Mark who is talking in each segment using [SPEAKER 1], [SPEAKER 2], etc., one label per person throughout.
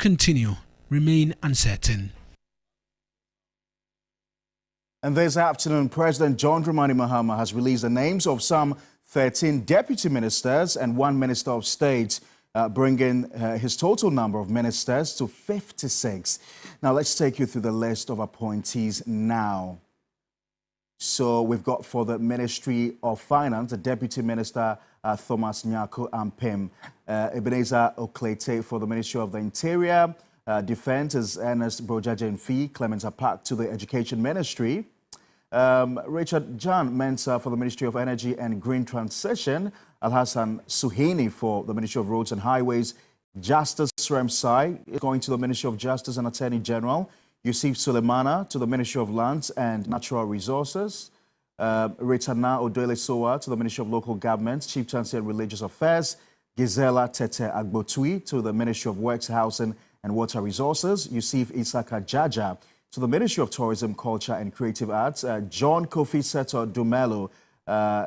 [SPEAKER 1] continue remain uncertain.
[SPEAKER 2] And this afternoon, President John Dramani Mahama has released the names of some 13 deputy ministers and 1 minister of state, bringing his total number of ministers to 56. Now, let's take you through the list of appointees now. So we've got for the Ministry of Finance, the Deputy Minister Thomas Nyako Ampem, Ebenezer Oklete for the Ministry of the Interior, Defense is Ernest Brojajenfi, Clement Apak to the Education Ministry, Richard Jan Mensah for the Ministry of Energy and Green Transition, Alhassan Suhaini for the Ministry of Roads and Highways, Justice Remsai is going to the Ministry of Justice and Attorney General, Yusuf Sulemana to the Ministry of Lands and Natural Resources, Retana Odele Sowa to the Ministry of Local Government, Chief Chancellor and Religious Affairs, Gisela Tete Agbotui to the Ministry of Works, Housing and Water Resources, Yusuf Isaka Jaja to the Ministry of Tourism, Culture and Creative Arts, John Kofi Seto Dumelo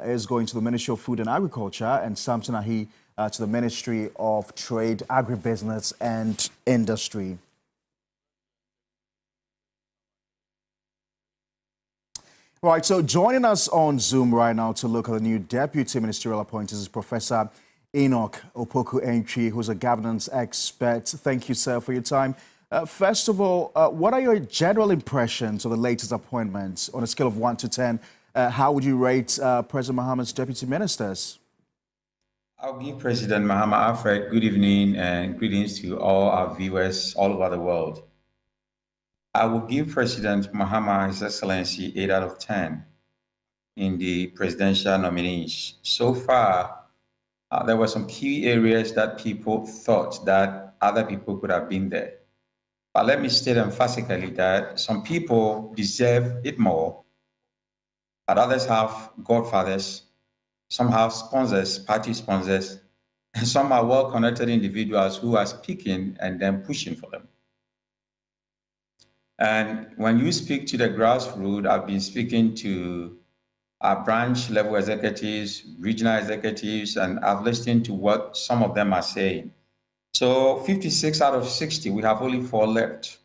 [SPEAKER 2] is going to the Ministry of Food and Agriculture, and Samson Ahi to the Ministry of Trade, Agribusiness and Industry. Right, so joining us on Zoom right now to look at the new deputy ministerial appointees is Professor Enoch Opoku Entry, who's a governance expert. Thank you, sir, for your time. First of all, what are your general impressions of the latest appointments on a scale of 1 to 10? How would you rate President Mahama's deputy ministers?
[SPEAKER 3] I'll give President Mahama Alfred good evening and greetings to all our viewers all over the world. I will give President Mahama His Excellency 8 out of 10 in the presidential nominees. So far, there were some key areas that people thought that other people could have been there. But let me state emphatically that some people deserve it more, but others have godfathers, some have sponsors, party sponsors, and some are well-connected individuals who are speaking and then pushing for them. And when you speak to the grassroots, I've been speaking to our branch level executives, regional executives, and I've listened to what some of them are saying. So 56 out of 60, we have only 4 left.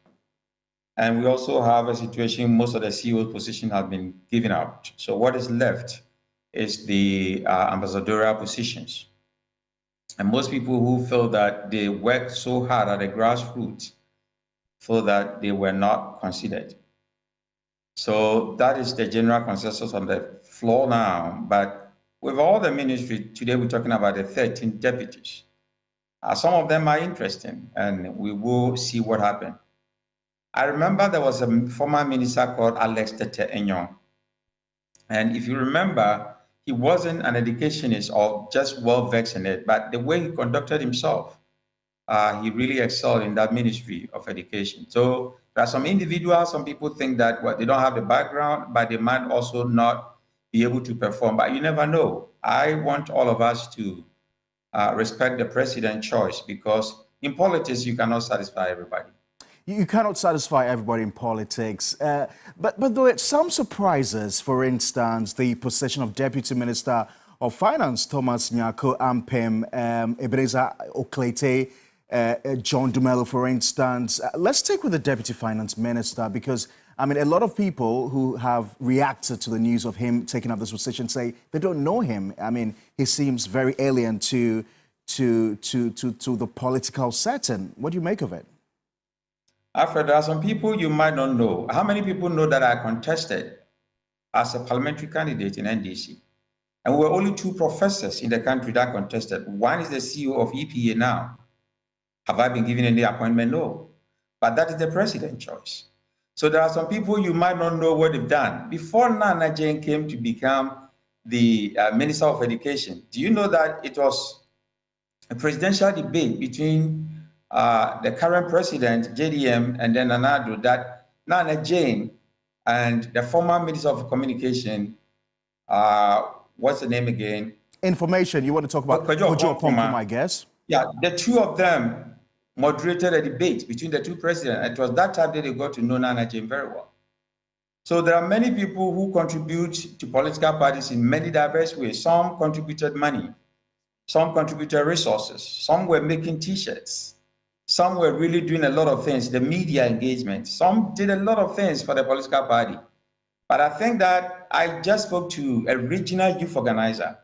[SPEAKER 3] And we also have a situation, most of the CEO positions have been given out. So what is left is the ambassadorial positions. And most people who feel that they worked so hard at the grassroots feel that they were not considered. So that is the general consensus on the floor now. But with all the ministry, today we're talking about the 13 deputies. Some of them are interesting, and we will see what happened. I remember there was a former minister called Alex Tete Enyong. And if you remember, he wasn't an educationist or just well-versed in it, but the way he conducted himself, he really excelled in that ministry of education. So there are some individuals, some people think that they don't have the background, but they might also not be able to perform. But you never know. I want all of us to respect the president's choice, because in politics, you cannot satisfy everybody.
[SPEAKER 2] You cannot satisfy everybody in politics. But there were some surprises. For instance, the position of Deputy Minister of Finance, Thomas Nyako Ampem, Ebenezer Oklete, John Dumelo, for instance. Let's stick with the Deputy Finance Minister, because, I mean, a lot of people who have reacted to the news of him taking up this position say they don't know him. I mean, he seems very alien to the political setting. What do you make of it?
[SPEAKER 3] Alfred, there are some people you might not know. How many people know that I contested as a parliamentary candidate in NDC? And we were only 2 professors in the country that contested. One is the CEO of EPA now. Have I been given any appointment? No. But that is the president's choice. So there are some people you might not know what they've done. Before Nana Jane came to become the Minister of Education, do you know that it was a presidential debate between the current president, JDM, and then Nanado, that Nana Jane and the former Minister of Communication, what's the name again?
[SPEAKER 2] Information. You want to talk about Kojo Oppong, I guess?
[SPEAKER 3] Yeah, the 2 of them moderated a debate between the 2 presidents. It was that time that they got to know Nana Jane very well. So there are many people who contribute to political parties in many diverse ways. Some contributed money, some contributed resources, some were making T-shirts. Some were really doing a lot of things, the media engagement. Some did a lot of things for the political party. But I think that I just spoke to a regional youth organizer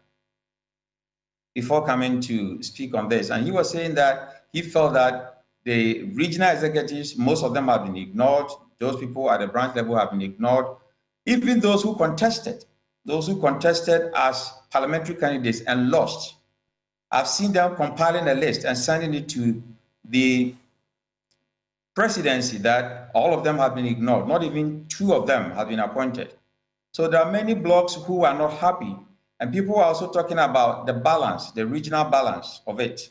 [SPEAKER 3] before coming to speak on this. And he was saying that he felt that the regional executives, most of them have been ignored. Those people at the branch level have been ignored. Even those who contested as parliamentary candidates and lost. I've seen them compiling a list and sending it to the presidency that all of them have been ignored. Not even 2 of them have been appointed. So there are many blocks who are not happy. And people are also talking about the balance, the regional balance of it,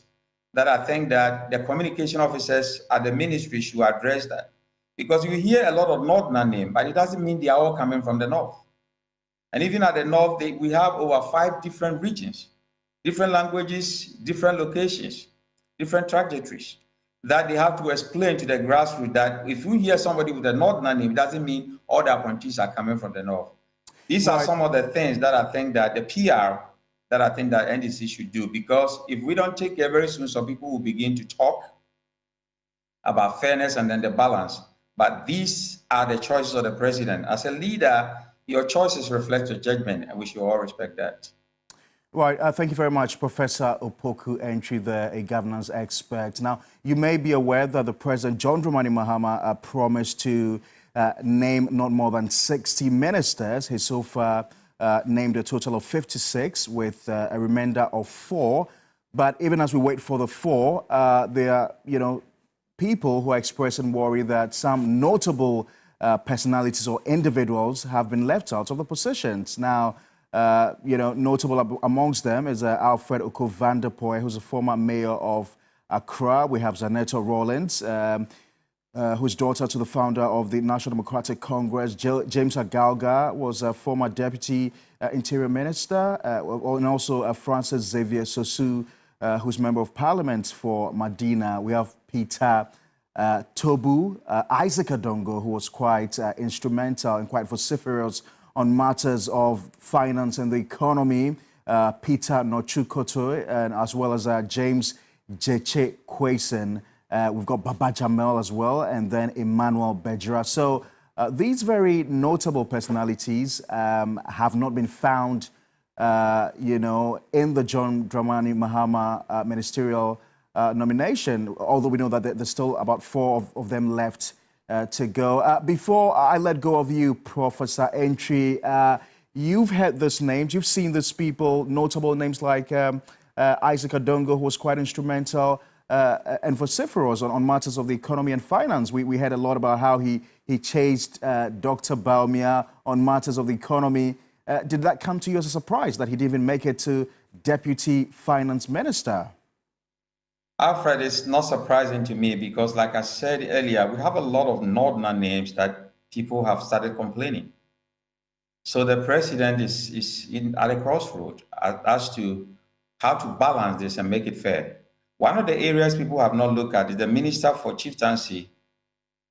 [SPEAKER 3] that I think that the communication officers at the ministry should address that. Because you hear a lot of Northern names, but it doesn't mean they are all coming from the North. And even at the North, we have over 5 different regions, different languages, different locations, different trajectories, that they have to explain to the grassroots that if you hear somebody with a Northern name, it doesn't mean all the appointees are coming from the North. These are some of the things that I think that the PR that I think that NDC should do, because if we don't take care very soon, some people will begin to talk about fairness and then the balance. But these are the choices of the president. As a leader, your choices reflect your judgment, and we should all respect that.
[SPEAKER 2] Right. Thank you very much, Professor Opoku Entry, there, a governance expert. Now, you may be aware that the President, John Dramani Mahama, promised to name not more than 60 ministers. He so far named a total of 56 with a remainder of 4. But even as we wait for the 4, there are, people who are expressing worry that some notable personalities or individuals have been left out of the positions. Now, notable amongst them is Alfred Oko-Vanderpoy, who's a former mayor of Accra. We have Zanetta Rawlings, who's daughter to the founder of the National Democratic Congress. James Agalga was a former deputy interior minister, and also Francis Xavier Sosu, who's member of parliament for Medina. We have Peter Tobu, Isaac Adongo, who was quite instrumental and quite vociferous on matters of finance and the economy, Peter Nochukoto, and as well as James Jeche Kwesen. We've got Baba Jamel as well, and then Emmanuel Bejra. So these very notable personalities have not been found, in the John Dramani Mahama ministerial nomination, although we know that there's still about 4 of them left to go. Before I let go of you, Professor Entry, you've heard these names, you've seen these people, notable names like Isaac Adongo, who was quite instrumental and vociferous on matters of the economy and finance. We heard a lot about how he chased Dr. Baumia on matters of the economy. Did that come to you as a surprise that he didn't even make it to Deputy Finance Minister?
[SPEAKER 3] Alfred, it's not surprising to me because, like I said earlier, we have a lot of Northern names that people have started complaining. So the president is at a crossroad as to how to balance this and make it fair. One of the areas people have not looked at is the Minister for Chieftaincy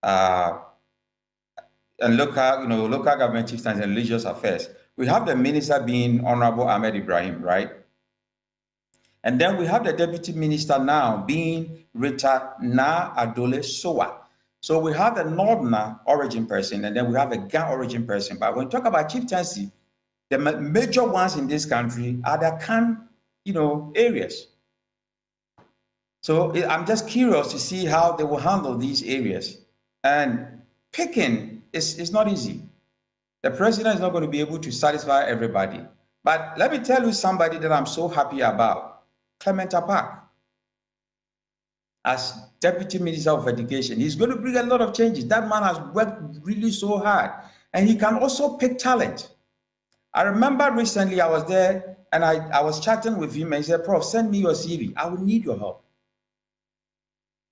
[SPEAKER 3] and local government chieftaincy and religious affairs. We have the minister being Honorable Ahmed Ibrahim, right? And then we have the deputy minister now being Rita Na Adole Sowa. So we have a Northern origin person, and then we have a Ga origin person. But when we talk about chieftaincy, the major ones in this country are the Kan, areas. So I'm just curious to see how they will handle these areas. And picking is not easy. The president is not going to be able to satisfy everybody. But let me tell you somebody that I'm so happy about. Clement Apak, as Deputy Minister of Education. He's going to bring a lot of changes. That man has worked really so hard. And he can also pick talent. I remember recently I was there and I was chatting with him and he said, Prof, send me your CV. I will need your help.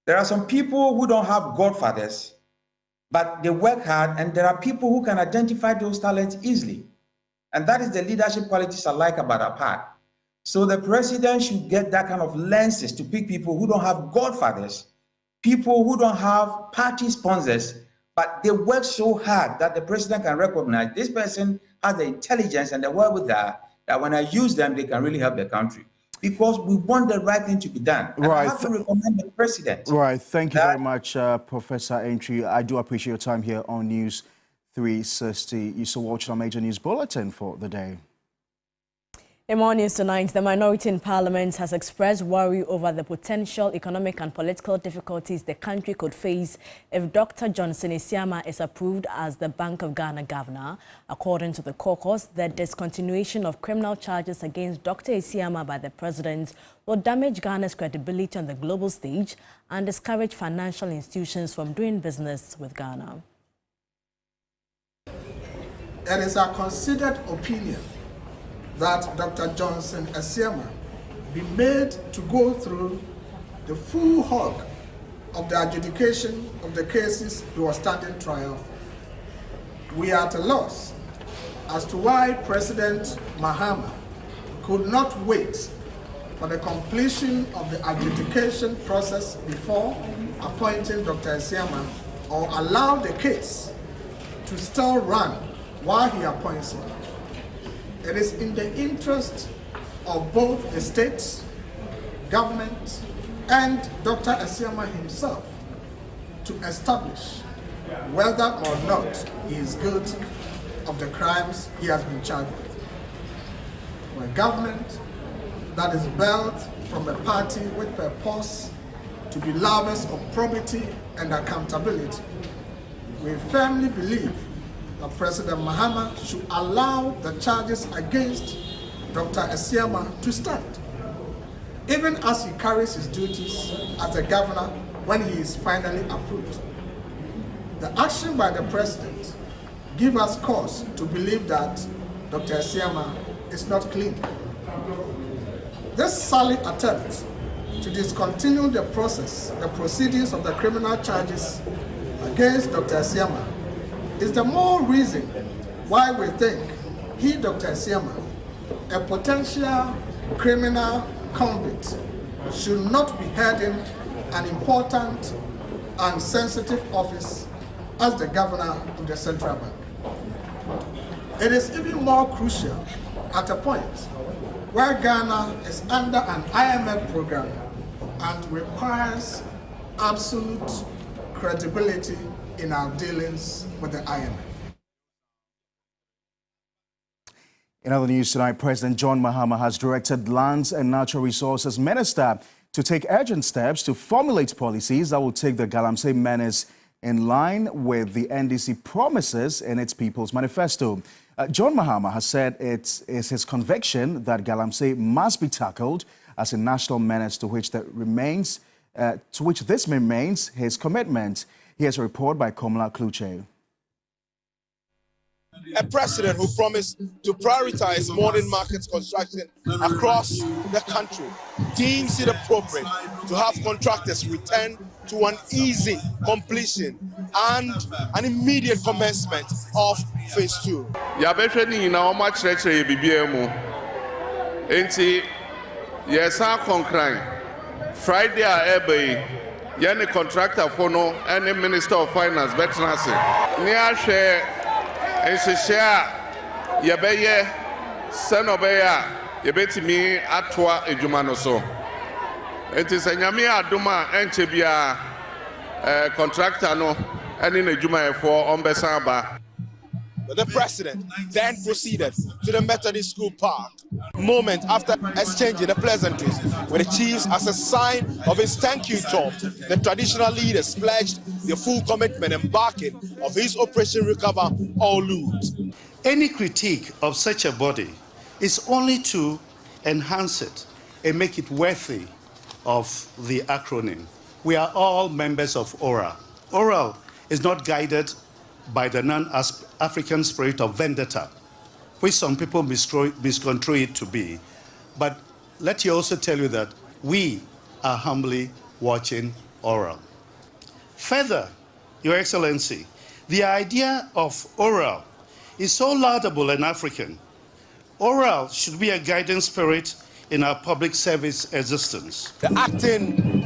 [SPEAKER 3] There are some people who don't have godfathers, but they work hard, and there are people who can identify those talents easily. And that is the leadership qualities I like about Apak. So the president should get that kind of lenses to pick people who don't have godfathers, people who don't have party sponsors, but they work so hard that the president can recognize this person has the intelligence and the wherewithal that when I use them, they can really help the country. because we want the right thing to be done. And I have to recommend the president.
[SPEAKER 2] Right. Thank you very much, Professor Entry. I do appreciate your time here on News 360. You still watching our major news bulletin for the day.
[SPEAKER 4] In more news tonight, the minority in Parliament has expressed worry over the potential economic and political difficulties the country could face if Dr. Johnson Isiama is approved as the Bank of Ghana governor. According to the caucus, the discontinuation of criminal charges against Dr. Isiama by the president will damage Ghana's credibility on the global stage and discourage financial institutions from doing business with Ghana.
[SPEAKER 5] It is a considered opinion that Dr. Johnson Isiama be made to go through the full hog of the adjudication of the cases he was standing trial for. We are at a loss as to why President Mahama could not wait for the completion of the adjudication process before appointing Dr. Isiama, or allow the case to still run while he appoints him. It is in the interest of both the states, government, and Dr. Isiama himself to establish whether or not he is guilty of the crimes he has been charged with. For a government that is built from a party with purpose to be lovers of probity and accountability, we firmly believe that President Mahama should allow the charges against Dr. Isiama to stand, even as he carries his duties as a governor when he is finally approved. The action by the president gives us cause to believe that Dr. Isiama is not clean. This silly attempt to discontinue the proceedings of the criminal charges against Dr. Isiama is the more reason why we think he, Dr. Isiama, a potential criminal convict, should not be heading an important and sensitive office as the governor of the central bank. It is even more crucial at a point where Ghana is under an IMF program and requires absolute credibility in our dealings with the IMF.
[SPEAKER 2] In other news tonight, President John Mahama has directed Lands and Natural Resources Minister to take urgent steps to formulate policies that will take the Galamsey menace in line with the NDC promises in its People's Manifesto. John Mahama has said it is his conviction that Galamsey must be tackled as a national menace to which this remains his commitment. Here's a report by Komla Kluche.
[SPEAKER 6] A president who promised to prioritize modern market construction across the country deems it appropriate to have contractors return to an easy completion and an immediate commencement of phase 2.
[SPEAKER 7] Friday Yanni contractor for no any Minister of Finance Betnasi. Near share and share Yabeye Sanobeya Yabetimi Atwa Ejumano so. It is a Yamia Duma and Chebia contractor no and in Ejuma for Ombesamba.
[SPEAKER 6] The president then proceeded to the Methodist School Park, moment after exchanging the pleasantries with the chiefs as a sign of his thank you talk. The traditional leaders pledged their full commitment and backing of his Operation Recover or Loot.
[SPEAKER 8] Any critique of such a body is only to enhance it and make it worthy of the acronym. We are all members of ORA. ORA is not guided by the non-African spirit of vendetta, which some people misconstrue it to be. But let me also tell you that we are humbly watching oral. Further, Your Excellency, the idea of oral is so laudable and African. Oral should be a guiding spirit in our public service existence.
[SPEAKER 6] The acting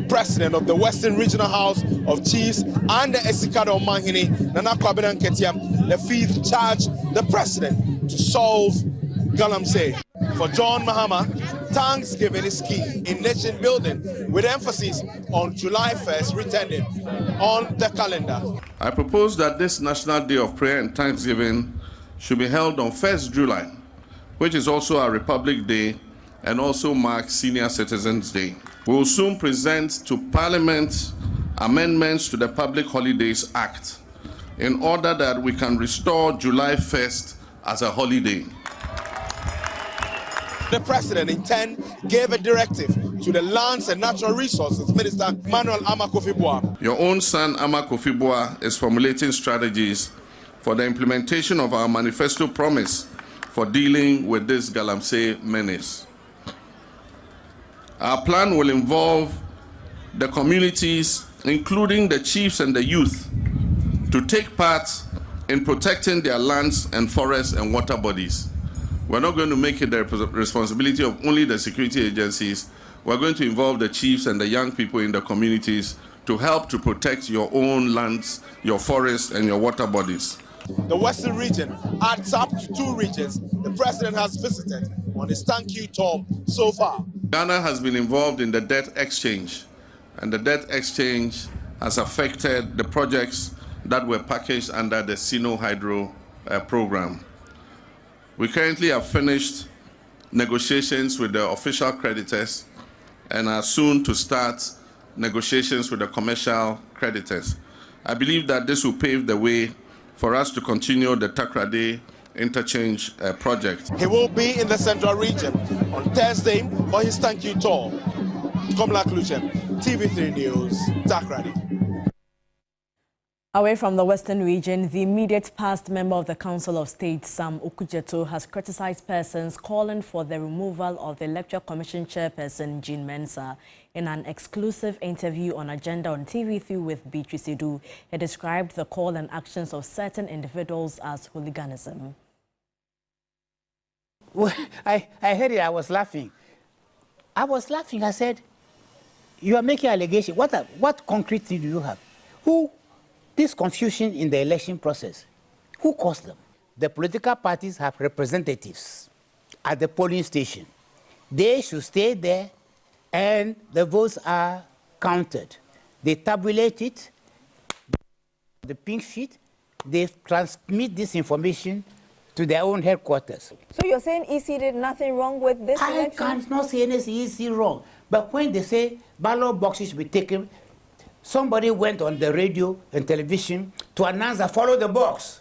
[SPEAKER 6] president of the Western Regional House of Chiefs and the Esikado Manhini, Nana Kwabena Nketiah, the fifth charged the president to solve Galamsey. For John Mahama, Thanksgiving is key in nation building, with emphasis on July 1st returning on the calendar.
[SPEAKER 7] I propose that this National Day of Prayer and Thanksgiving should be held on 1st July, which is also a Republic Day and also marks Senior Citizens Day. We will soon present to Parliament amendments to the Public Holidays Act in order that we can restore July 1st as a holiday.
[SPEAKER 6] The President in turn gave a directive to the Lands and Natural Resources Minister Manuel Ama Kofi Boa.
[SPEAKER 7] Your own son Ama Kofi Boa is formulating strategies for the implementation of our manifesto promise for dealing with this Galamsey menace. Our plan will involve the communities, including the chiefs and the youth, to take part in protecting their lands and forests and water bodies. We're not going to make it the responsibility of only the security agencies. We're going to involve the chiefs and the young people in the communities to help to protect your own lands, your forests, and your water bodies.
[SPEAKER 6] The Western region adds up to 2 regions the President has visited on his thank you tour so far.
[SPEAKER 7] Ghana has been involved in the debt exchange, and the debt exchange has affected the projects that were packaged under the Sino Hydro program. We currently have finished negotiations with the official creditors and are soon to start negotiations with the commercial creditors. I believe that this will pave the way for us to continue the Takrady interchange project.
[SPEAKER 6] He will be in the Central region on Thursday for his thank you tour. Komla Kluchen, TV3 News, Takrady.
[SPEAKER 4] Away from the Western region, the immediate past member of the Council of State, Sam Okujeto, has criticized persons calling for the removal of the Electoral Commission chairperson, Jean Mensah. In an exclusive interview on Agenda on TV3 with Beatrice Edu, he described the call and actions of certain individuals as hooliganism.
[SPEAKER 9] Well, I heard it, I was laughing. I said, you are making allegations. What concrete thing do you have? This confusion in the election process, who caused them? The political parties have representatives at the polling station. They should stay there and the votes are counted. They tabulate it, the pink sheet, they transmit this information to their own headquarters.
[SPEAKER 10] So you're saying EC did nothing wrong with this election?
[SPEAKER 9] I cannot say anything EC wrong. But when they say ballot boxes will be taken, somebody went on the radio and television to announce that follow the box.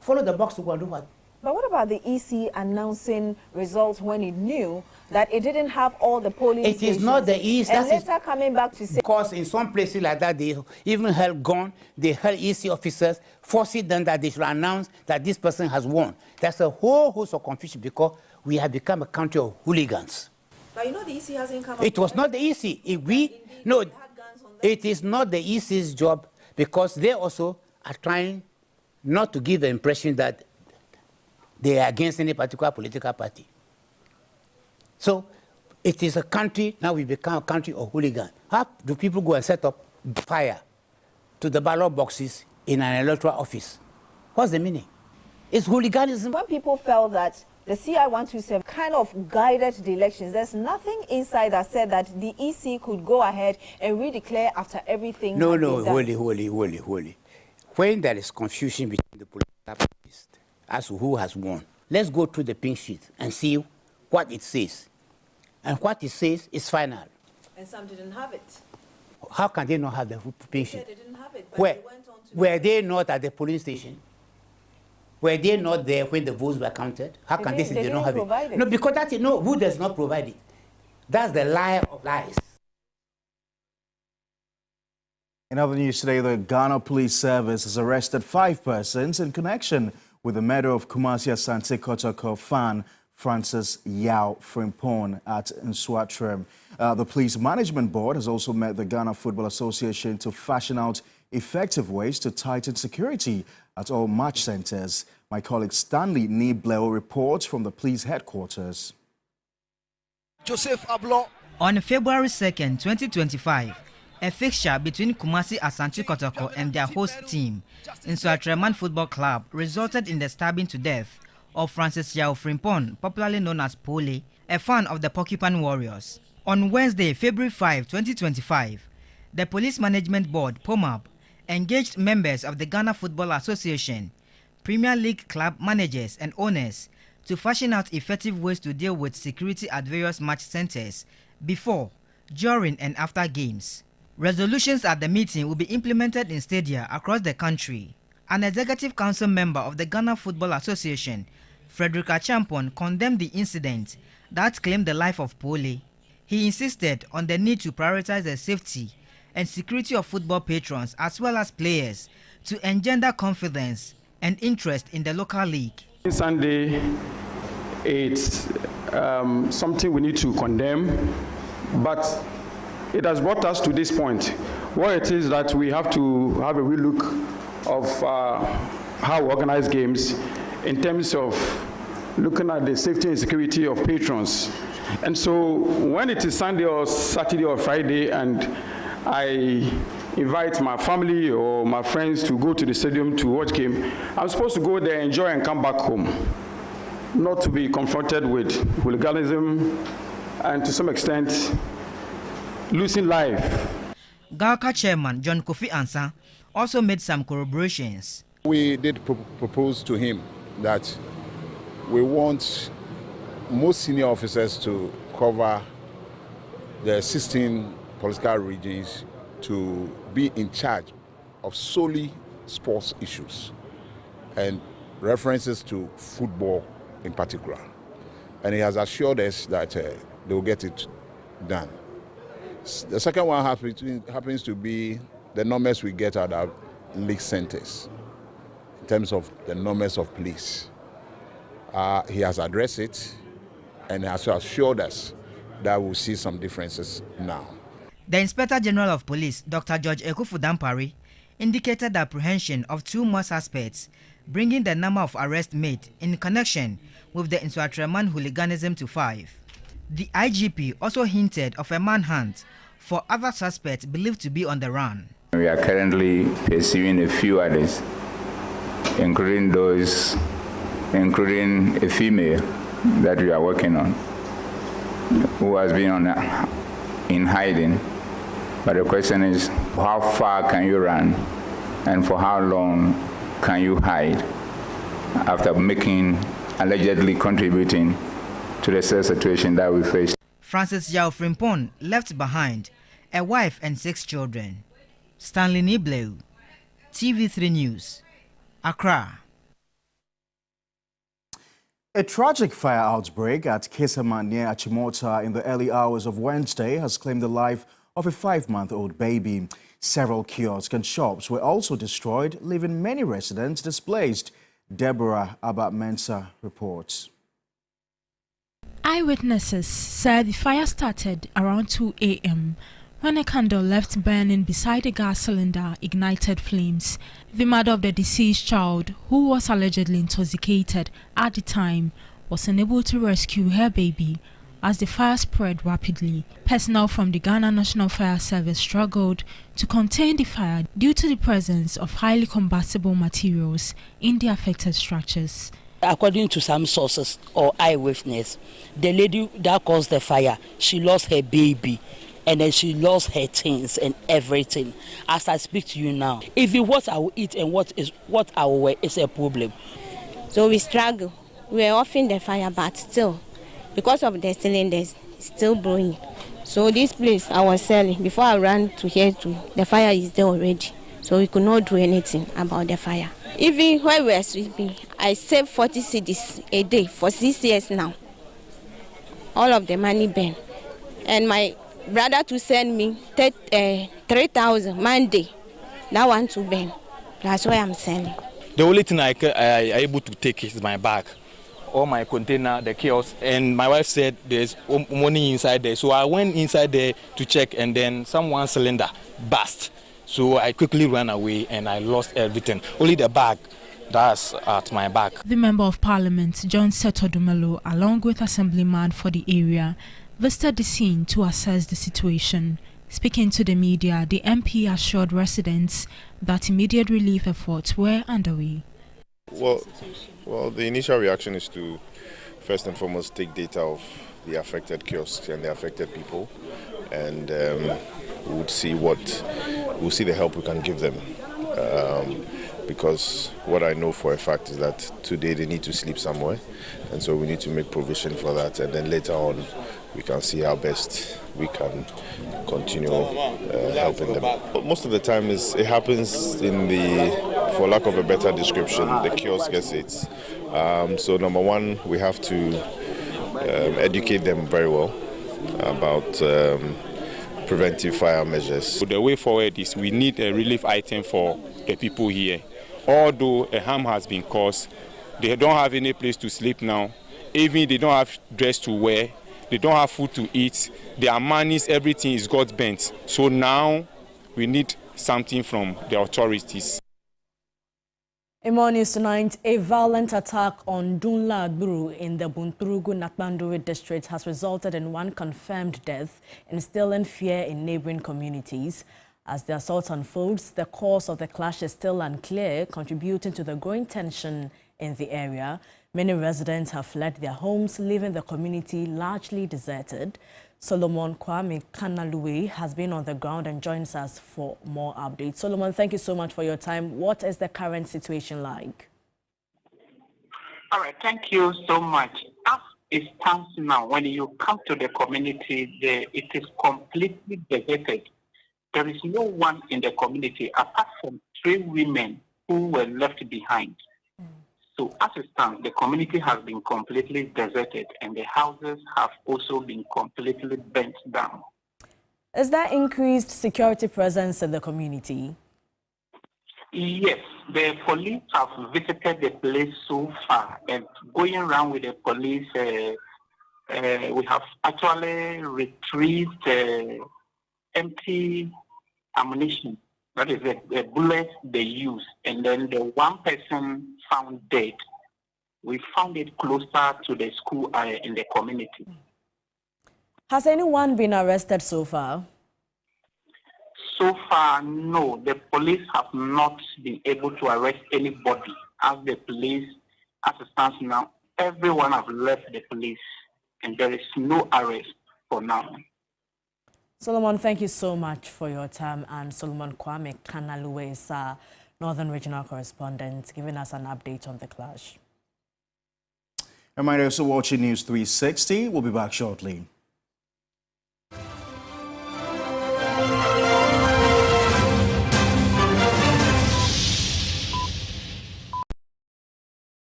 [SPEAKER 9] Follow the box to go and do what?
[SPEAKER 10] But what about the EC announcing results when it knew that it didn't have all the polling stations?
[SPEAKER 9] It is not the EC.
[SPEAKER 10] And later coming back to say...
[SPEAKER 9] Because in some places like that, they even held gun, they held EC officers, forcing them that they should announce that this person has won. That's a whole host of confusion because we have become a country of hooligans.
[SPEAKER 10] But you know the EC hasn't come up...
[SPEAKER 9] It was not the EC. It is not the EC's job because they also are trying not to give the impression that they are against any particular political party. So it is a country, now we become a country of hooligans. How do people go and set up fire to the ballot boxes in an electoral office? What's the meaning? It's hooliganism.
[SPEAKER 10] When people felt that the CI 127 kind of guided the elections, there's nothing inside that said that the EC could go ahead and redeclare after everything.
[SPEAKER 9] No, holy. When there is confusion between the political parties as to who has won, let's go through the pink sheet and see what it says. And what it says is final.
[SPEAKER 10] And some didn't have it.
[SPEAKER 9] How can they not have the pink sheet?
[SPEAKER 10] They didn't have it, but
[SPEAKER 9] Where?
[SPEAKER 10] they went on to...
[SPEAKER 9] Were they not at the polling station? Were they not there when the votes were counted? How can they say they don't have it? No, because that's it. No, who does not provide it? That's the lie of lies.
[SPEAKER 2] In other news today, the Ghana Police Service has arrested 5 persons in connection with the murder of Kumasi Asante Kotoko fan Francis Yao Frimpong at Nswatrem. The Police Management Board has also met the Ghana Football Association to fashion out effective ways to tighten security at all match centres. My colleague Stanley Nibleo reports from the police headquarters.
[SPEAKER 11] Joseph Ablo. On February 2nd, 2025, a fixture between Kumasi Asante Kotoko and their host team, Nswatrem Football Club, resulted in the stabbing to death of Francis Yao Frimpong, popularly known as Pole, a fan of the Porcupine Warriors. On Wednesday, February 5, 2025, the Police Management Board, POMAB, engaged members of the Ghana Football Association, Premier League club managers and owners to fashion out effective ways to deal with security at various match centers before, during and after games. Resolutions at the meeting will be implemented in stadia across the country. An executive council member of the Ghana Football Association, Frederick Achampon, condemned the incident that claimed the life of Pole. He insisted on the need to prioritize the safety and security of football patrons as well as players to engender confidence and interest in the local league.
[SPEAKER 12] Sunday, it's something we need to condemn, but it has brought us to this point where it is that we have to have a relook of how we organize games in terms of looking at the safety and security of patrons. And so when it is Sunday or Saturday or Friday and I invite my family or my friends to go to the stadium to watch game, I'm supposed to go there, enjoy and come back home, not to be confronted with hooliganism and to some extent losing life.
[SPEAKER 11] GALCA chairman John Kofi Ansah also made some corroborations.
[SPEAKER 13] We did propose to him that we want most senior officers to cover the 16 political regions to be in charge of solely sports issues and references to football in particular. And he has assured us that they will get it done. The second one happens to be the numbers we get out of league centers in terms of the numbers of police. He has addressed it and has assured us that we'll see some differences now.
[SPEAKER 11] The Inspector General of Police, Dr. George Ekufu-Dampare, indicated the apprehension of 2 more suspects, bringing the number of arrests made in connection with the Nsuatreman hooliganism to 5. The IGP also hinted of a manhunt for other suspects believed to be on the run.
[SPEAKER 14] We are currently pursuing a few others, including a female that we are working on, who has been in hiding. But the question is, how far can you run and for how long can you hide after allegedly contributing to the sad situation that we face?
[SPEAKER 11] Francis Yao Frimpong left behind a wife and 6 children. Stanley Nibleu, TV3 News, Accra.
[SPEAKER 2] A tragic fire outbreak at Kesema near Achimota in the early hours of Wednesday has claimed the life of a 5-month-old baby. Several kiosks and shops were also destroyed, leaving many residents displaced. Deborah Abba-Mensah reports.
[SPEAKER 15] Eyewitnesses said the fire started around 2 a.m. when a candle left burning beside a gas cylinder ignited flames. The mother of the deceased child, who was allegedly intoxicated at the time, was unable to rescue her baby as the fire spread rapidly. Personnel from the Ghana National Fire Service struggled to contain the fire due to the presence of highly combustible materials in the affected structures.
[SPEAKER 16] According to some sources or eyewitness, the lady that caused the fire, she lost her baby and then she lost her things and everything. As I speak to you now, even what I will eat and what I will wear is a problem.
[SPEAKER 17] So we struggle. We are off in the fire, but still, because of the cylinders, it's still blowing. So this place I was selling, before I ran to here, the fire is there already. So we could not do anything about the fire. Even when we were sweeping, I saved 40 cedis a day for 6 years now. All of the money burned. And my brother to send me 3,000 Monday. That one to burn. That's why I'm selling.
[SPEAKER 18] The only thing I able to take is my bag, all my container, the kiosk, and my wife said there's money inside there. So I went inside there to check, and then someone's cylinder burst. So I quickly ran away and I lost everything. Only the bag that's at my back.
[SPEAKER 15] The Member of Parliament, John Setodomelo, along with Assemblyman for the area, visited the scene to assess the situation. Speaking to the media, the MP assured residents that immediate relief efforts were underway.
[SPEAKER 19] Well, the initial reaction is to first and foremost take data of the affected kiosks and the affected people, and we'll see the help we can give them. Because what I know for a fact is that today they need to sleep somewhere, and so we need to make provision for that, and then later on we can see how best we can continue helping them. But most of the time it happens in for lack of a better description, the kiosk estates. So number one, we have to educate them very well about preventive fire measures.
[SPEAKER 20] So the way forward is we need a relief item for the people here. Although a harm has been caused, they don't have any place to sleep now. Even they don't have dress to wear, they don't have food to eat, their monies, everything is got bent. So now we need something from the authorities.
[SPEAKER 4] In more news tonight, a violent attack on Dunla Agburu in the Bunturugu Natmanduri district has resulted in one confirmed death, instilling fear in neighboring communities. As the assault unfolds, the cause of the clash is still unclear, contributing to the growing tension in the area. Many residents have fled their homes, leaving the community largely deserted. Solomon Kwame Kanaluwe has been on the ground and joins us for more updates. Solomon, thank you so much for your time. What is the current situation like?
[SPEAKER 21] All right, thank you so much. As it stands now, when you come to the community, it is completely deserted. There is no one in the community apart from 3 women who were left behind. So as it stands, the community has been completely deserted and the houses have also been completely burnt down.
[SPEAKER 4] Is there increased security presence in the community?
[SPEAKER 21] Yes, the police have visited the place so far, and going around with the police, we have actually retrieved empty ammunition. That is the bullets they use. And then the one person found dead, we found it closer to the school in the community.
[SPEAKER 4] Has anyone been arrested so far?
[SPEAKER 21] So far, no. The police have not been able to arrest anybody. As the police, as it stands now, everyone have left the police and there is no arrest for now.
[SPEAKER 4] Solomon, thank you so much for your time. And Solomon Kwame Kanaluwe is our Northern Regional Correspondent, giving us an update on the clash.
[SPEAKER 2] And you're also watching News 360. We'll be back shortly.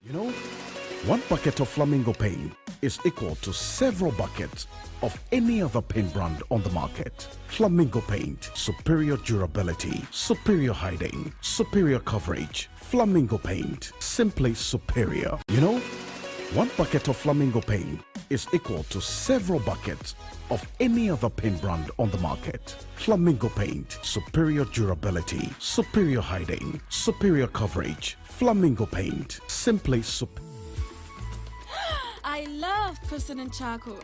[SPEAKER 22] You know, 1 bucket of flamingo paint is equal to several buckets of any other paint brand on the market. Flamingo paint, superior durability, superior hiding, superior coverage. Flamingo paint, simply superior. You know, 1 bucket of flamingo paint is equal to several buckets of any other paint brand on the market. Flamingo paint, superior durability, superior hiding, superior coverage. Flamingo paint, simply superior.
[SPEAKER 23] I love President Charcoal.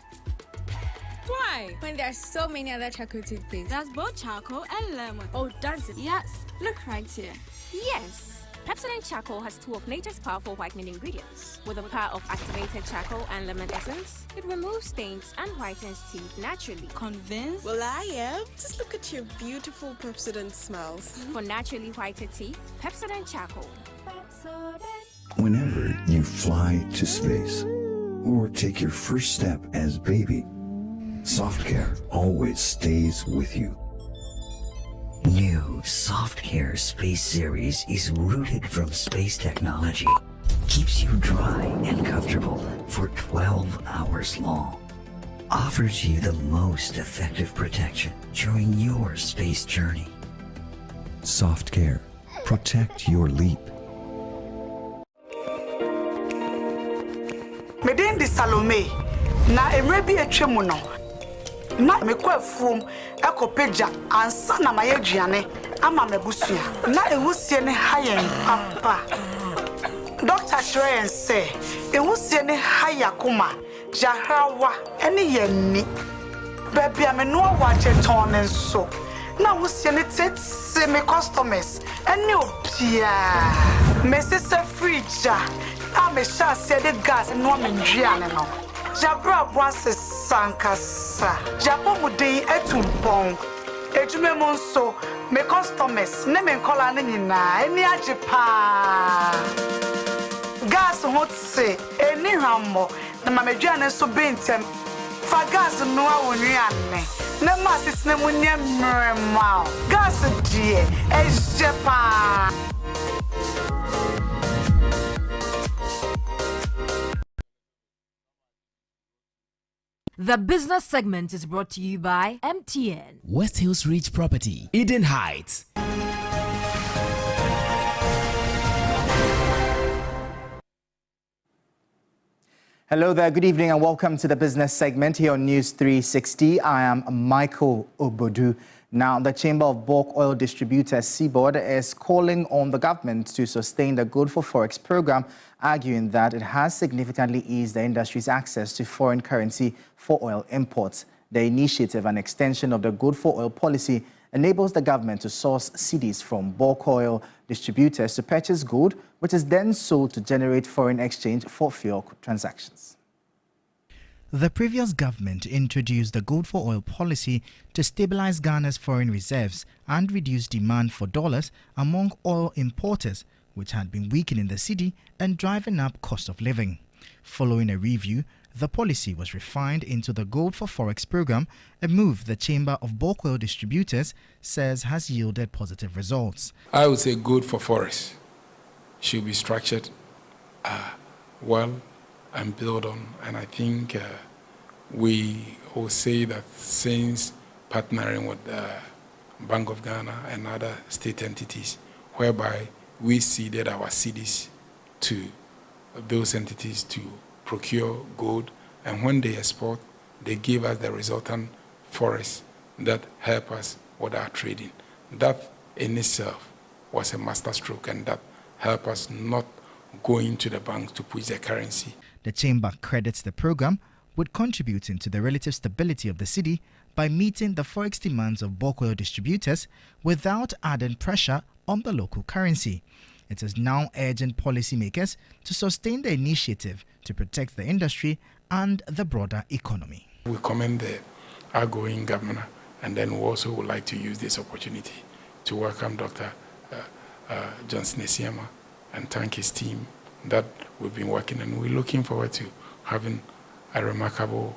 [SPEAKER 23] Why? When there are so many other charcoal toothpaste. That's both charcoal and lemon. Oh, does it? Yes. Look right here.
[SPEAKER 24] Yes. Pepsodent Charcoal has 2 of nature's powerful whitening ingredients. With the power of activated charcoal and lemon essence, it removes stains and whitens teeth naturally.
[SPEAKER 23] Convinced?
[SPEAKER 25] Well, I am. Just look at your beautiful Pepsodent smells.
[SPEAKER 24] For naturally whiter teeth, Pepsodent Charcoal.
[SPEAKER 26] Whenever you fly to space or take your first step as baby, Soft Care always stays with you.
[SPEAKER 27] New Soft Care Space Series is rooted from space technology. Keeps you dry and comfortable for 12 hours long. Offers you the most effective protection during your space journey.
[SPEAKER 26] Soft Care. Protect your leap.
[SPEAKER 28] Meden di Salome na emrebi etwemu no na mekwa fuom ekopeja ansa na mayeduane ama mebusua na ewusie ne hayen papa Dr. Train say ewusie ne hayakoma jahrawa ene yenni baby ameno wa cheton nso na wusie ne tete me customers ene opia me sese fridge a me sha se de gas no me ndwiane no jabra boase sankasa jabo mudei etumpon ejume monso me customers ne me nkola ne nyina eni ajepa gas hotse eni hammo na mamedwane so bentem fa gas no awonwiane na masisi na munya mrema gas die ejepa.
[SPEAKER 1] The business segment is brought to you by MTN.
[SPEAKER 3] West Hills Ridge Property, Eden Heights.
[SPEAKER 5] Hello there, good evening and welcome to the business segment here on News 360. I am Michael Obodu. Now, the Chamber of Bulk Oil Distributors, CBOD, is calling on the government to sustain the Good for Forex program, arguing that it has significantly eased the industry's access to foreign currency for oil imports. The initiative and extension of the Good for Oil policy enables the government to source cedis from bulk oil distributors to purchase gold, which is then sold to generate foreign exchange for fuel transactions.
[SPEAKER 6] The previous government introduced the Gold for Oil policy to stabilize Ghana's foreign reserves and reduce demand for dollars among oil importers, which had been weakening the cedi and driving up cost of living. Following a review, the policy was refined into the Gold for Forex program, a move the Chamber of Bulk Oil Distributors says has yielded positive results.
[SPEAKER 7] I would say Gold for Forex should be structured well and build on. And I think we will say that since partnering with the Bank of Ghana and other state entities, whereby we ceded our cedis to those entities to procure gold, and when they export, they give us the resultant forex that help us with our trading. That in itself was a masterstroke, and that helped us not go into the bank to push the currency.
[SPEAKER 6] The Chamber credits the program with contributing to the relative stability of the cedi by meeting the forex demands of bulk oil distributors without adding pressure on the local currency. It is now urging policymakers to sustain the initiative to protect the industry and the broader economy.
[SPEAKER 7] We commend the outgoing governor, and then we also would like to use this opportunity to welcome Dr. Johnson Esiama and thank his team that we've been working, and we're looking forward to having a remarkable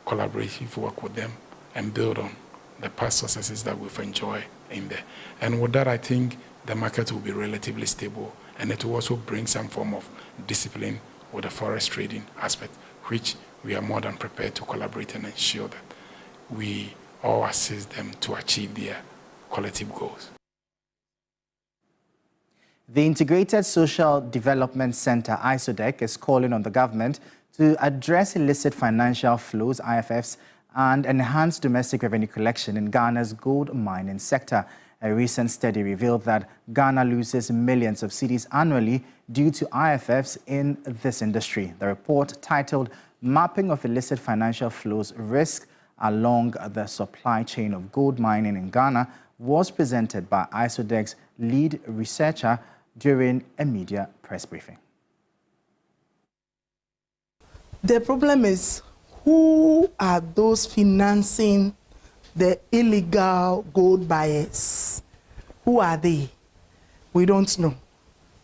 [SPEAKER 7] collaborative work with them and build on the past successes that we've enjoyed in there. And with that, I think the market will be relatively stable, and it will also bring some form of discipline with the forex trading aspect, which we are more than prepared to collaborate and ensure that we all assist them to achieve their collective goals.
[SPEAKER 5] The Integrated Social Development Center, ISODEC, is calling on the government to address illicit financial flows, IFFs, and enhance domestic revenue collection in Ghana's gold mining sector. A recent study revealed that Ghana loses millions of cedis annually due to IFFs in this industry. The report, titled Mapping of Illicit Financial Flows Risk Along the Supply Chain of Gold Mining in Ghana, was presented by ISODEC's lead researcher during a media press briefing.
[SPEAKER 8] The problem is, who are those financing the illegal gold buyers? Who are they? We don't know.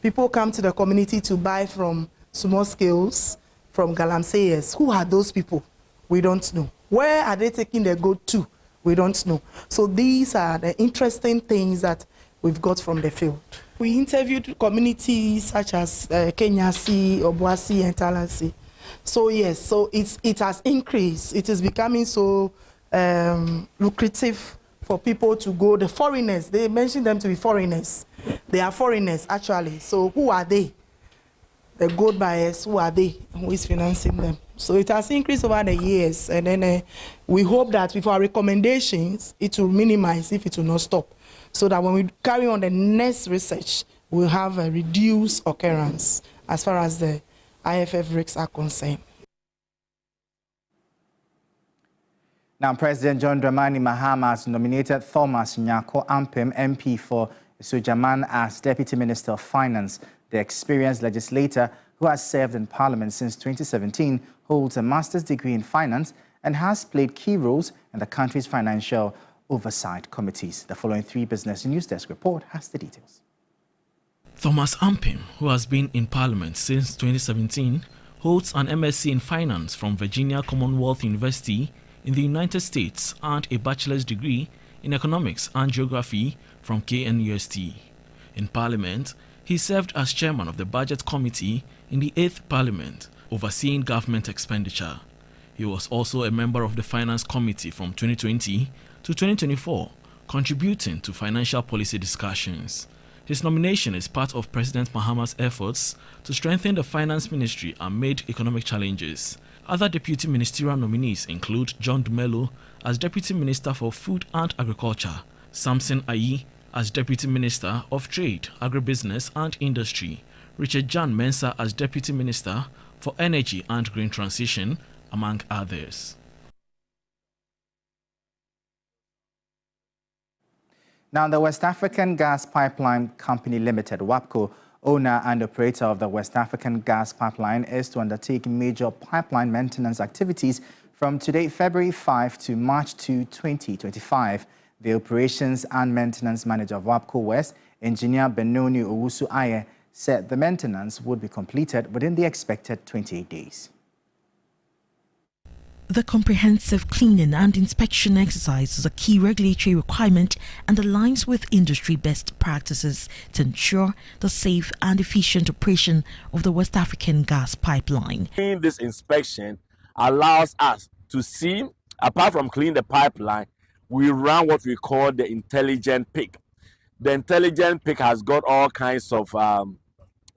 [SPEAKER 8] People come to the community to buy from small scales, from galamseyers. Who are those people? We don't know. Where are they taking their gold to? We don't know. So these are the interesting things that we've got from the field. We interviewed communities such as Kenyasi, Obuasi, and Talansi. So yes, so it has increased. It is becoming so lucrative for people to go. The foreigners, they mention them to be foreigners. They are foreigners, actually. So who are they? The gold buyers, who are they? Who is financing them? So it has increased over the years. And then we hope that with our recommendations, it will minimize if it will not stop. So that when we carry on the next research, we'll have a reduced occurrence as far as the IFF risks are concerned.
[SPEAKER 5] Now, President John Dramani Mahama has nominated Thomas Nyako Ampem, MP for Sujaman, as Deputy Minister of Finance. The experienced legislator, who has served in Parliament since 2017, holds a master's degree in finance and has played key roles in the country's financial oversight committees. The following 3 Business News Desk report has the details.
[SPEAKER 9] Thomas Ampem, who has been in Parliament since 2017, holds an MSc in Finance from Virginia Commonwealth University in the United States and a bachelor's degree in Economics and Geography from KNUST. In Parliament, he served as chairman of the Budget Committee in the 8th Parliament, overseeing government expenditure. He was also a member of the Finance Committee from 2020 to 2024, contributing to financial policy discussions. His nomination is part of President Mahama's efforts to strengthen the finance ministry amid economic challenges. Other deputy ministerial nominees include John Dumelo as Deputy Minister for Food and Agriculture, Samson Ayi as Deputy Minister of Trade, Agribusiness and Industry, Richard Jan Mensah as Deputy Minister for Energy and Green Transition, among others.
[SPEAKER 5] Now, the West African Gas Pipeline Company Limited, WAPCO, owner and operator of the West African Gas Pipeline, is to undertake major pipeline maintenance activities from today, February 5 to March 2, 2025. The Operations and Maintenance Manager of WAPCO West, Engineer Benoni Owusu Aye, said the maintenance would be completed within the expected 28 days.
[SPEAKER 10] The comprehensive cleaning and inspection exercise is a key regulatory requirement and aligns with industry best practices to ensure the safe and efficient operation of the West African gas pipeline.
[SPEAKER 11] This inspection allows us to see, apart from cleaning the pipeline, we run what we call the intelligent pick. The intelligent pick has got all kinds of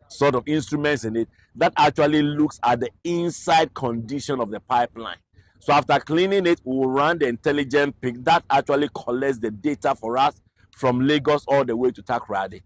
[SPEAKER 11] sort of instruments in it that actually looks at the inside condition of the pipeline. So after cleaning it, we will run the intelligent pick that actually collects the data for us from Lagos all the way to Takoradi.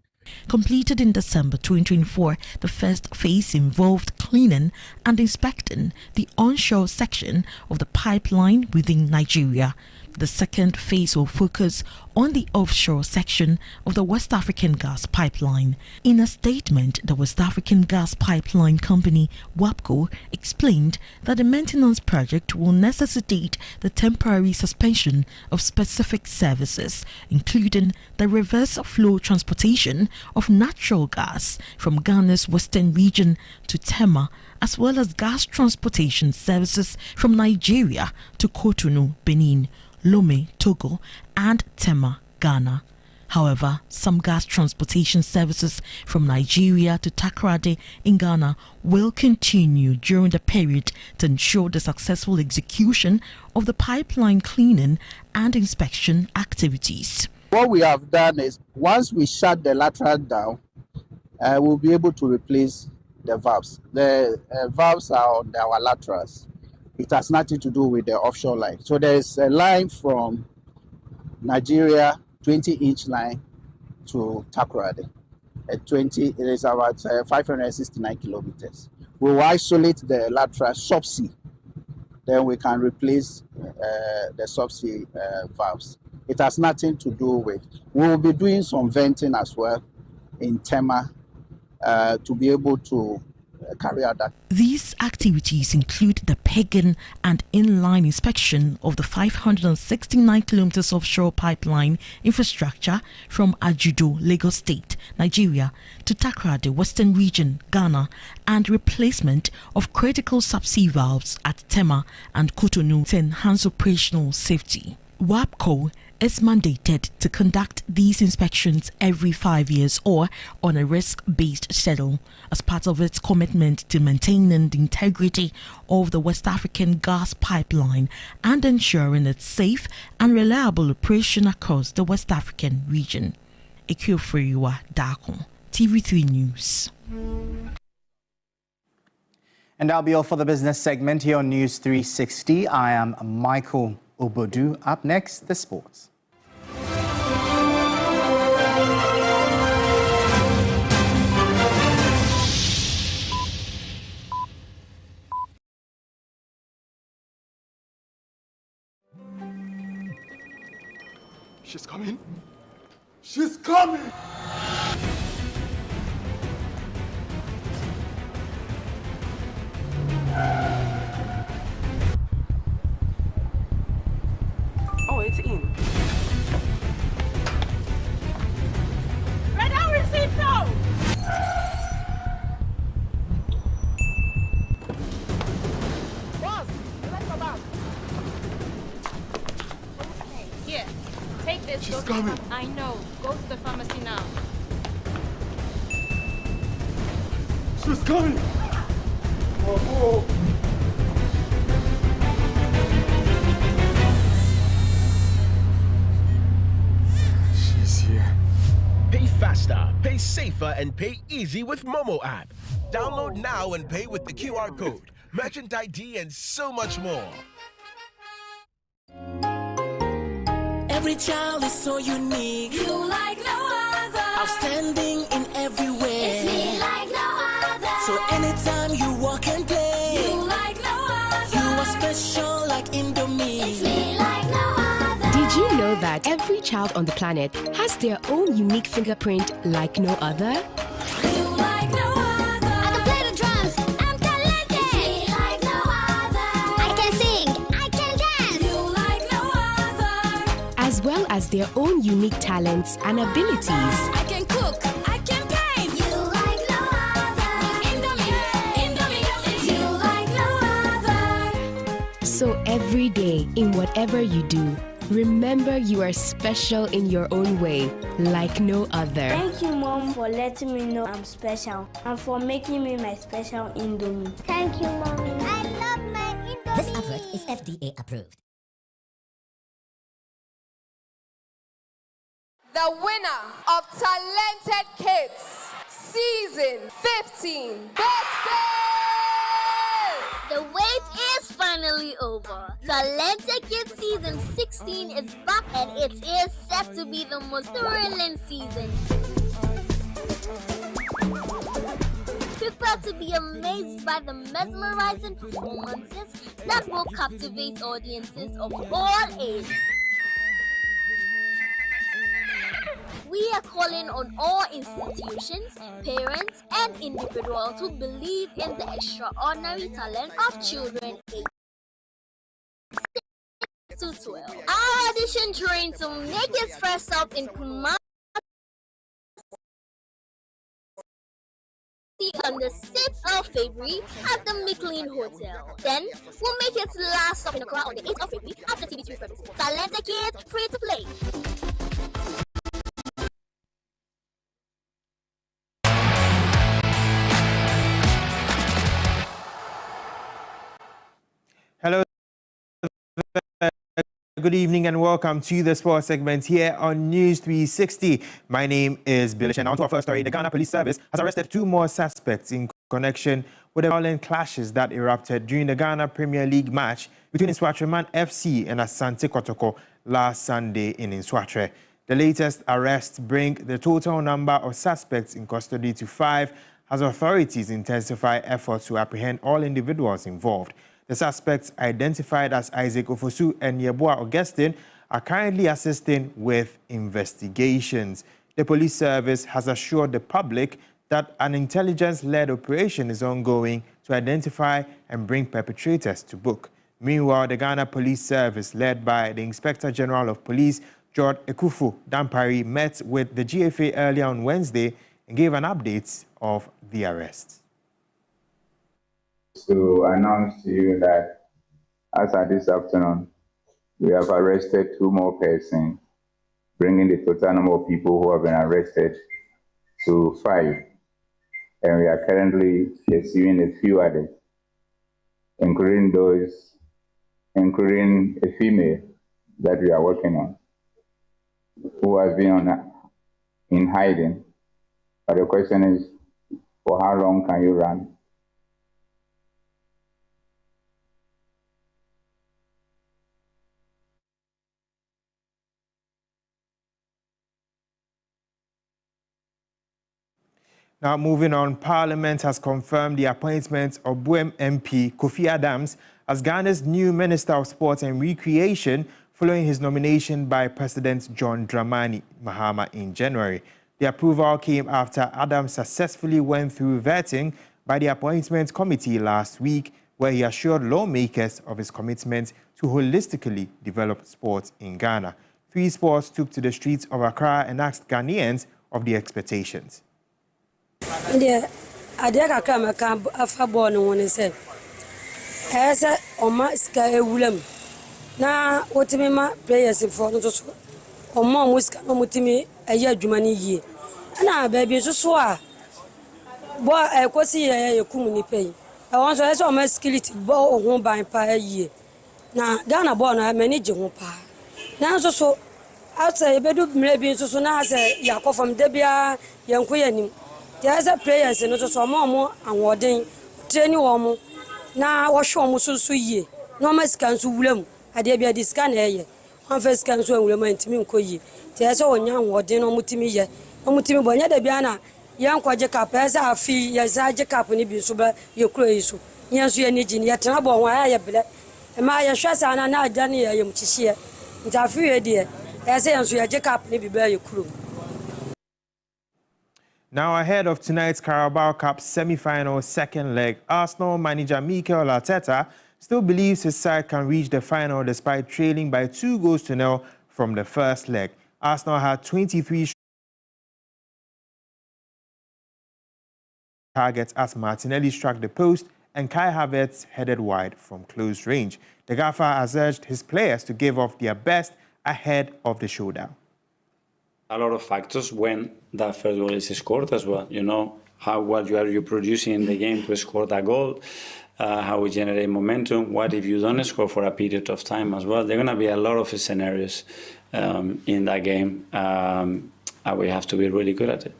[SPEAKER 10] Completed in December 2024, the first phase involved cleaning and inspecting the onshore section of the pipeline within Nigeria. The second phase will focus on the offshore section of the West African gas pipeline. In a statement, the West African Gas Pipeline Company, WAPCO, explained that the maintenance project will necessitate the temporary suspension of specific services, including the reverse flow transportation of natural gas from Ghana's western region to Tema, as well as gas transportation services from Nigeria to Cotonou, Benin, Lome, Togo, and Tema, Ghana. However, some gas transportation services from Nigeria to Takoradi in Ghana will continue during the period to ensure the successful execution of the pipeline cleaning and inspection activities.
[SPEAKER 12] What we have done is, once we shut the lateral down, we'll be able to replace the valves. The valves are on our laterals. It has nothing to do with the offshore line. So there is a line from Nigeria, 20-inch line to Takoradi. It is about 569 kilometers. We will isolate the lateral subsea. Then we can replace the subsea valves. It has nothing to do with. We will be doing some venting as well in Tema to be able to carry out that.
[SPEAKER 10] These activities include the pegging and inline inspection of the 569 kilometers offshore pipeline infrastructure from Ajudo, Lagos State, Nigeria, to Takoradi, Western Region, Ghana, and replacement of critical subsea valves at Tema and Cotonou to enhance operational safety. WAPCO is mandated to conduct these inspections every 5 years or on a risk-based schedule as part of its commitment to maintaining the integrity of the West African gas pipeline and ensuring its safe and reliable operation across the West African region. Ekiofriwa Dako, TV3 News.
[SPEAKER 5] And that'll be all for the business segment here on News 360. I am Michael Obodu. Up next, the sports.
[SPEAKER 13] She's coming. She's coming!
[SPEAKER 14] Oh, it's in.
[SPEAKER 28] Madam Recito! Boss, let's go back.
[SPEAKER 15] Here, take this.
[SPEAKER 13] She's coming.
[SPEAKER 15] I know. Go to the pharmacy now.
[SPEAKER 13] She's coming! Oh. She's here.
[SPEAKER 3] Pay faster, pay safer, and pay easy with Momo app. Download now and pay with the QR code, merchant ID, and so much more.
[SPEAKER 16] Every child is so unique.
[SPEAKER 17] You like no other.
[SPEAKER 16] Outstanding in every way.
[SPEAKER 17] It's me like no other.
[SPEAKER 16] So anytime you walk and play,
[SPEAKER 17] You like no other.
[SPEAKER 16] you are special like Indomie.
[SPEAKER 17] It's me like no other.
[SPEAKER 18] Did you know that every child on the planet has their own unique fingerprint like no other?
[SPEAKER 17] You like no other. I can play the drums. I'm talented. It's me like no other. I can sing. I can dance. You like no other.
[SPEAKER 18] As well as their own unique talents and abilities.
[SPEAKER 17] I can cook. I can paint. You like no other. Indomie. It's you like no other.
[SPEAKER 18] So every day, in whatever you do, remember you are special in your own way, like no other.
[SPEAKER 19] Thank you, Mom, for letting me know I'm special and for making me my special Indomie.
[SPEAKER 17] Thank you, Mommy. I love my Indomie.
[SPEAKER 20] This advert is FDA approved.
[SPEAKER 29] The winner of Talented Kids Season 15 Best Kids!
[SPEAKER 17] The wait is finally over. Talented Kids Season 16 is back and it is set to be the most thrilling season. Prepare to be amazed by the mesmerizing performances that will captivate audiences of all ages. We are calling on all institutions, parents, and individuals who believe in the extraordinary talent of children aged 6 to 12. Our audition train to make its first stop in Kumasi on the 6th of February at the McLean Hotel. Then, we'll make its last stop in Accra on the 8th of February at the TV3 premises. Talented Kids, free to play.
[SPEAKER 30] Hello, good evening and welcome to the sports segment here on News 360. My name is Bilish and on to our first story. The Ghana Police Service has arrested 2 more suspects in connection with the violent clashes that erupted during the Ghana Premier League match between Nswatreman FC and Asante Kotoko last Sunday in Nswatre. The latest arrests bring the total number of suspects in custody to 5 as authorities intensify efforts to apprehend all individuals involved. The suspects, identified as Isaac Ofosu and Yeboah Augustine, are currently assisting with investigations. The police service has assured the public that an intelligence-led operation is ongoing to identify and bring perpetrators to book. Meanwhile, the Ghana Police Service, led by the Inspector General of Police, George Ekufu Dampari, met with the GFA earlier on Wednesday and gave an update of the arrests.
[SPEAKER 31] To announce to you that as of this afternoon, we have arrested 2 more persons, bringing the total number of people who have been arrested to 5. And we are currently pursuing a few others, including a female that we are working on, who has been in hiding. But the question is, for how long can you run?
[SPEAKER 30] Now, moving on, Parliament has confirmed the appointment of Buem MP Kofi Adams as Ghana's new Minister of Sport and Recreation following his nomination by President John Dramani Mahama in January. The approval came after Adams successfully went through vetting by the Appointments Committee last week, where he assured lawmakers of his commitment to holistically develop sports in Ghana. 3 Sports took to the streets of Accra and asked Ghanaians of the expectations.
[SPEAKER 1] Na wotimema players for no so omo musika no mutimi eye adwuma ni yie na baby so a bo Kwesi ye kum ni pay e won so ese omo skillet bo ohun ban pa yie na Ghana bo no manage ho pa na so asa e bedu mre bi so na asa yakofam de bia yenko yanim te asa players no so omo anwoden training wo mo na wo hwe omo so yie no masika nso wulam ade bia diska na eye on first kan so wulam antimi nkoyi te asa wonya anwoden no mutimi ye no mutimi bonya da bia na yankwaje cap asa afi ye zaje cap ni bi so ba ye kuro yi so nyanso ye ni gini ye tena bo ho aya bele ma ye hwasa na ada ne ye mchihie ntafi ye de asa yanso ye je cap ni bi ba ye kuro.
[SPEAKER 30] Now, ahead of tonight's Carabao Cup semi-final second leg, Arsenal manager Mikel Arteta still believes his side can reach the final despite trailing by 2-0 from the first leg. Arsenal had 23 targets as Martinelli struck the post and Kai Havertz headed wide from close range. The Gaffer has urged his players to give off their best ahead of the showdown.
[SPEAKER 2] A lot of factors when that first goal is scored as well. You know, what you producing in the game to score that goal, how we generate momentum, what if you don't score for a period of time as well. There are going to be a lot of scenarios in that game, and we have to be really good at it.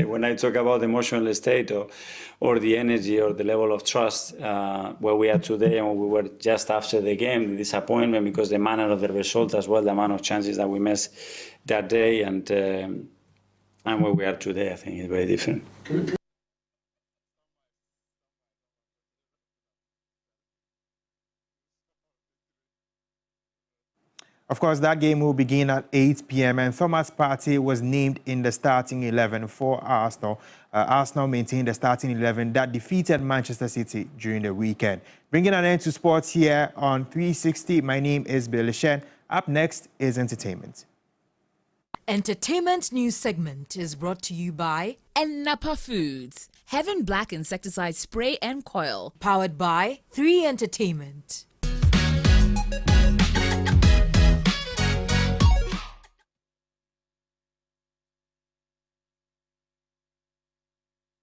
[SPEAKER 2] When I talk about the emotional state or the energy or the level of trust where we are today and where we were just after the game, the disappointment because the manner of the result as well, the amount of chances that we missed that day and where we are today, I think is very different.
[SPEAKER 30] Of course, that game will begin at 8 p.m. and Thomas Partey was named in the starting 11 for Arsenal. Arsenal maintained the starting 11 that defeated Manchester City during the weekend. Bringing an end to sports here on 360. My name is Billy Shen. Up next is entertainment.
[SPEAKER 4] Entertainment news segment is brought to you by Napa Foods, Heaven Black Insecticide Spray and Coil, powered by 3 Entertainment.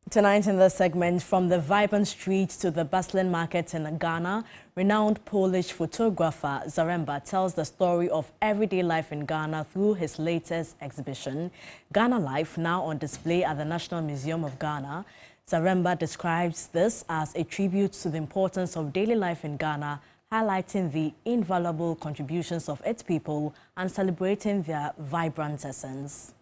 [SPEAKER 6] Tonight in this segment, from the vibrant streets to the bustling markets in Ghana, renowned Polish photographer Zaremba tells the story of everyday life in Ghana through his latest exhibition, Ghana Life, now on display at the National Museum of Ghana. Zaremba describes this as a tribute to the importance of daily life in Ghana, highlighting the invaluable contributions of its people and celebrating their vibrant essence.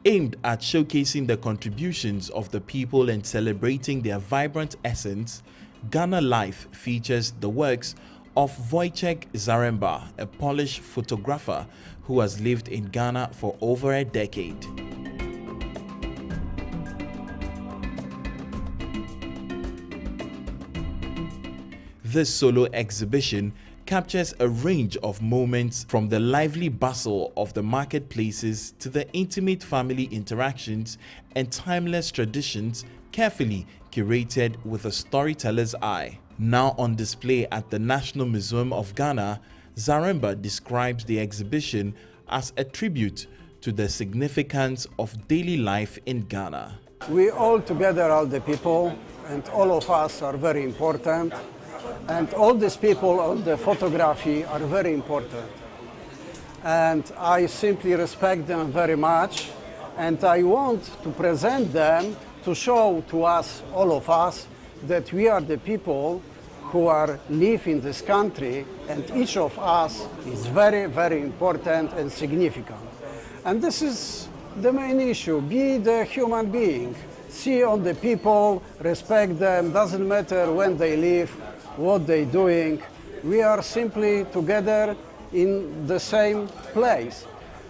[SPEAKER 21] Aimed at showcasing the contributions of the people and celebrating their vibrant essence, Ghana Life features the works of Wojciech Zaremba, a Polish photographer who has lived in Ghana for over a decade. This solo exhibition captures a range of moments from the lively bustle of the marketplaces to the intimate family interactions and timeless traditions carefully curated with a storyteller's eye. Now on display at the National Museum of Ghana, Zaremba describes the exhibition as a tribute to the significance of daily life in Ghana.
[SPEAKER 22] We all together are the people, and all of us are very important. And all these people on the photography are very important. And I simply respect them very much. And I want to present them to show to us, all of us, that we are the people who live in this country, and each of us is very, very important and significant. And this is the main issue. Be the human being. See on the people, respect them, doesn't matter when they live, what they're doing. We are simply together in the same place.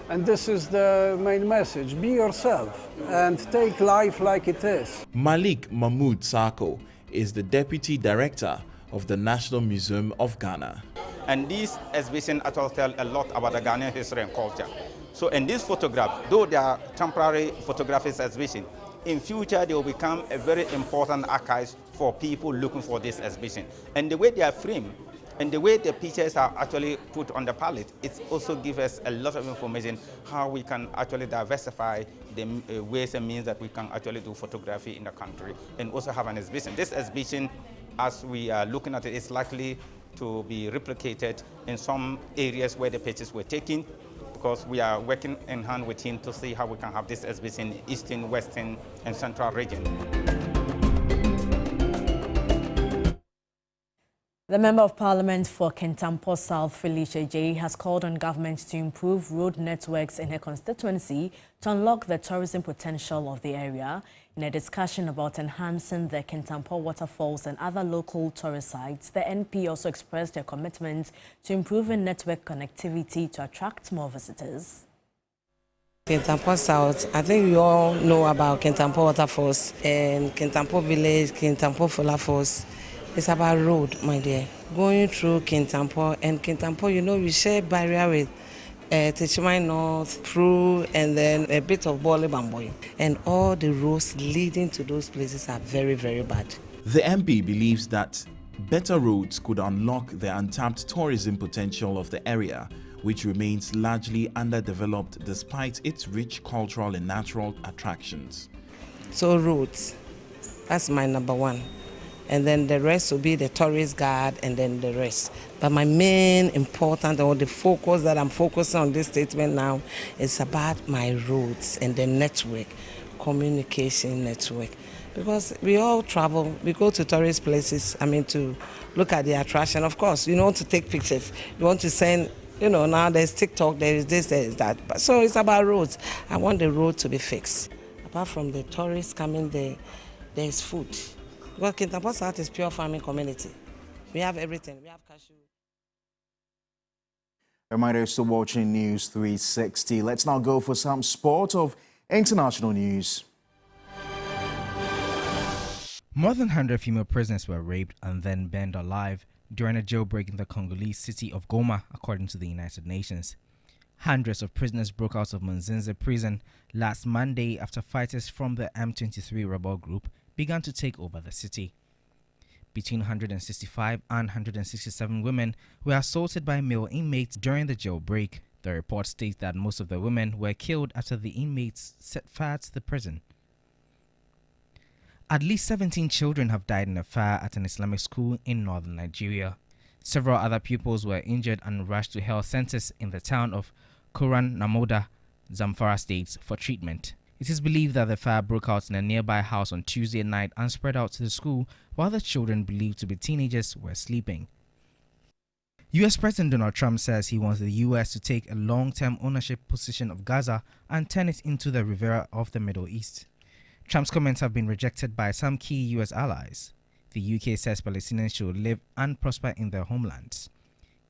[SPEAKER 22] And this is the main message. Be yourself and take life like it is.
[SPEAKER 21] Malik Mahmoud Sako is the Deputy Director of the National Museum of Ghana.
[SPEAKER 7] And this exhibition actually tells a lot about the Ghanaian history and culture. So in this photograph, though they are temporary photographic exhibition, in future they will become a very important archive for people looking for this exhibition. And the way they are framed and the way the pictures are actually put on the palette, it also gives us a lot of information how we can actually diversify the ways and means that we can actually do photography in the country and also have an exhibition. This exhibition, as we are looking at it, is likely to be replicated in some areas where the pictures were taken, because we are working in hand with him to see how we can have this exhibition in Eastern, Western, and Central region.
[SPEAKER 6] The Member of Parliament for Kintampo South, Felicia J, has called on government to improve road networks in her constituency to unlock the tourism potential of the area. In a discussion about enhancing the Kintampo waterfalls and other local tourist sites, the NP also expressed their commitment to improving network connectivity to attract more visitors.
[SPEAKER 8] Kintampo South, I think we all know about Kintampo waterfalls and Kintampo village, Kintampo Fola Falls. It's about road, my dear. Going through Kintampo, and Kintampo, you know, we share barrier with Techimai North, through, and then a bit of Bole Bamboy. And all the roads leading to those places are very, very bad.
[SPEAKER 21] The MP believes that better roads could unlock the untapped tourism potential of the area, which remains largely underdeveloped despite its rich cultural and natural attractions.
[SPEAKER 8] So roads, that's my number one. And then the rest will be the tourist guide and then the rest. But my main important, or the focus that I'm focusing on this statement now, is about my roads and the network, communication network. Because we all travel, we go to tourist places, to look at the attraction. Of course, you want to take pictures, you want to send, now there's TikTok, there is this, there is that. So it's about roads. I want the road to be fixed. Apart from the tourists coming there, there's food. Because Kintampo South is pure farming community. We have everything. We have cashew.
[SPEAKER 5] A reminder, you're still watching News 360. Let's now go for some sport of international news.
[SPEAKER 9] More than 100 female prisoners were raped and then burned alive during a jailbreak in the Congolese city of Goma, according to the United Nations. Hundreds of prisoners broke out of Munzinze prison last Monday after fighters from the M23 rebel group began to take over the city. Between 165 and 167 women were assaulted by male inmates during the jailbreak. The report states that most of the women were killed after the inmates set fire to the prison. At least 17 children have died in a fire at an Islamic school in northern Nigeria. Several other pupils were injured and rushed to health centers in the town of Kuran Namoda, Zamfara State, for treatment. It is believed that the fire broke out in a nearby house on Tuesday night and spread out to the school while the children, believed to be teenagers, were sleeping. U.S. President Donald Trump says he wants the U.S. to take a long-term ownership position of Gaza and turn it into the Riviera of the Middle East. Trump's comments have been rejected by some key U.S. allies. The UK says Palestinians should live and prosper in their homelands.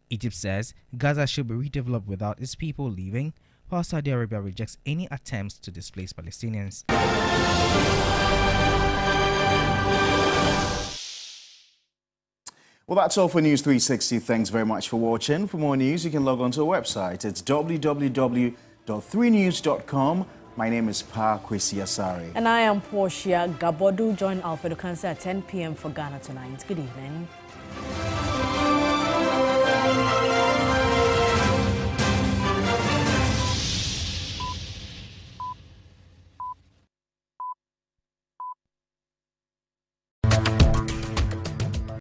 [SPEAKER 9] Egypt says Gaza should be redeveloped without its people leaving, while Saudi Arabia rejects any attempts to displace Palestinians.
[SPEAKER 5] Well, that's all for News 360. Thanks very much for watching. For more news, you can log on to our website. It's www.3news.com. My name is Paa Kwesi Asare.
[SPEAKER 6] And I am Portia Gabor. Do join Alfredo Cancer at 10 p.m. for Ghana Tonight. Good evening.